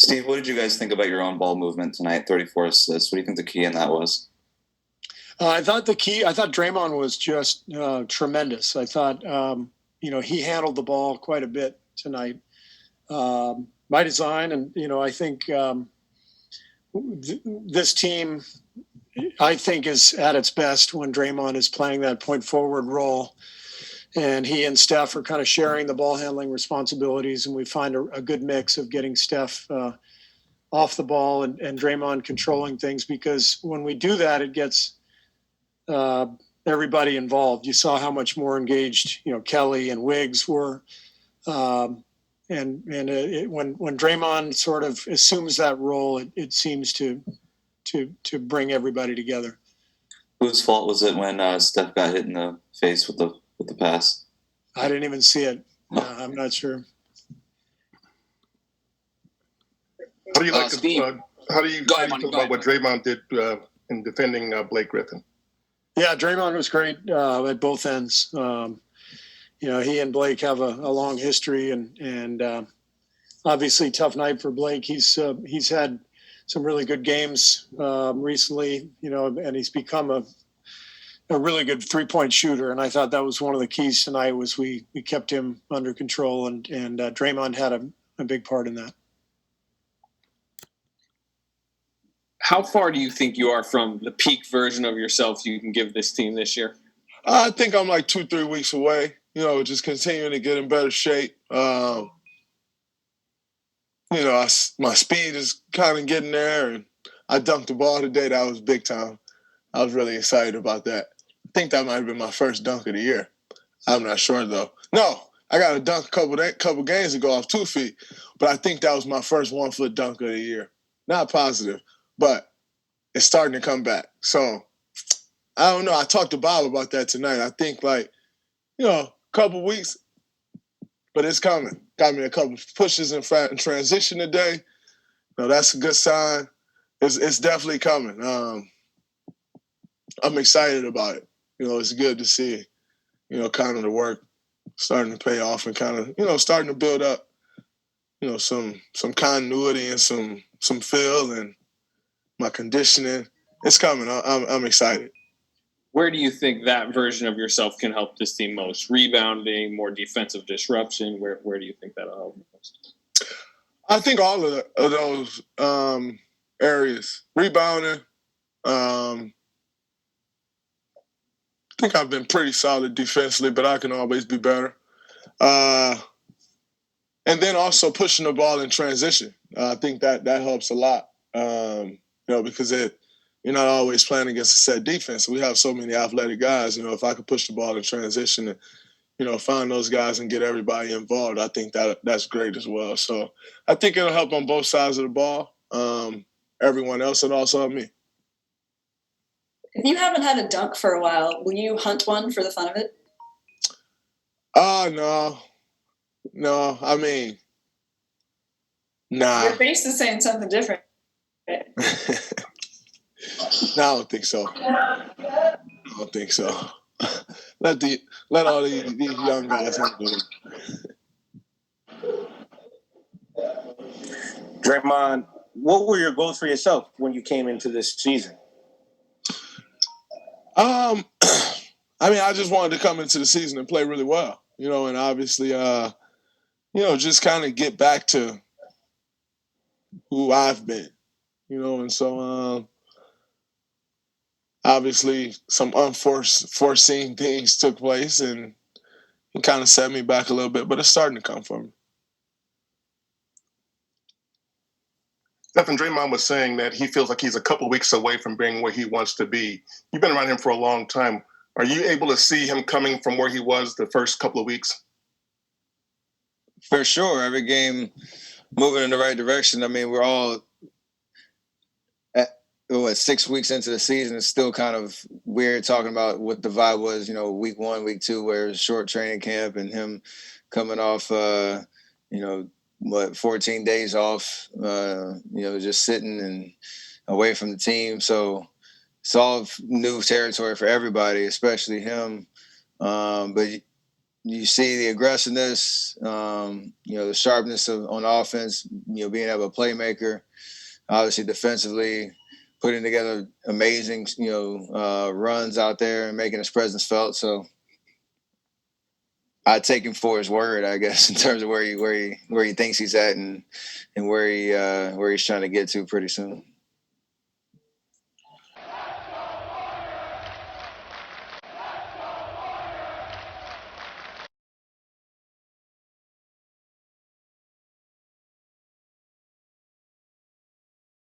Steve, what did you guys think about your own ball movement tonight? 34 assists. What do you think the key in that was? I thought Draymond was just tremendous. I thought, he handled the ball quite a bit tonight by design. And, I think this team, I think, is at its best when Draymond is playing that point forward role. And he and Steph are kind of sharing the ball handling responsibilities. And we find a good mix of getting Steph off the ball and Draymond controlling things, because when we do that, it gets everybody involved. You saw how much more engaged, Kelly and Wiggs were. When Draymond sort of assumes that role, it seems to bring everybody together. Whose fault was it when Steph got hit in the face with the pass? I didn't even see it. I'm not sure. How do you feel about what Draymond did in defending Blake Griffin? Yeah, Draymond was great at both ends. He and Blake have a long history, and obviously tough night for Blake. He's had some really good games recently, and he's become a really good 3-point shooter. And I thought that was one of the keys tonight, was we kept him under control, and Draymond had a big part in that. How far do you think you are from the peak version of yourself you can give this team this year? I think I'm like 2-3 weeks away, just continuing to get in better shape. My speed is kind of getting there, and I dunked the ball today. That was big time. I was really excited about that. I think that might have been my first dunk of the year. I'm not sure, though. No, I got a dunk a couple games ago off 2 feet, but I think that was my first 1-foot dunk of the year. Not positive, but it's starting to come back. So, I don't know. I talked to Bob about that tonight. I think, a couple weeks, but it's coming. Got me a couple pushes in transition today. That's a good sign. It's definitely coming. I'm excited about it. It's good to see, kind of the work starting to pay off, and kind of, starting to build up, some continuity and some feel, and my conditioning. It's coming. I'm excited. Where do you think that version of yourself can help this team most? Rebounding, more defensive disruption? Where do you think that'll help most? I think all of those areas. Rebounding. I think I've been pretty solid defensively, but I can always be better. And then also pushing the ball in transition. I think that helps a lot. Because you're not always playing against a set defense. We have so many athletic guys. If I could push the ball in transition and, find those guys and get everybody involved, I think that's great as well. So I think it'll help on both sides of the ball. Everyone else, and also me. If you haven't had a dunk for a while, will you hunt one for the fun of it? No. I mean, nah. Your face is saying something different. No, I don't think so. Let all these young guys handle it. Draymond, what were your goals for yourself when you came into this season? I just wanted to come into the season and play really well, and obviously, just kind of get back to who I've been, and so, obviously some unforeseen things took place, and it kind of set me back a little bit, but it's starting to come for me. Stephen, Draymond was saying that he feels like he's a couple weeks away from being where he wants to be. You've been around him for a long time. Are you able to see him coming from where he was the first couple of weeks? For sure. Every game moving in the right direction. I mean, we're all at 6 weeks into the season. It's still kind of weird talking about what the vibe was, week 1, week 2, where it was short training camp and him coming off, 14 days off, just sitting and away from the team. So it's all new territory for everybody, especially him. But you see the aggressiveness, the sharpness on offense, being able to playmaker, obviously defensively, putting together amazing, runs out there and making his presence felt. So I take him for his word, I guess, in terms of where he thinks he's at and where he's trying to get to pretty soon.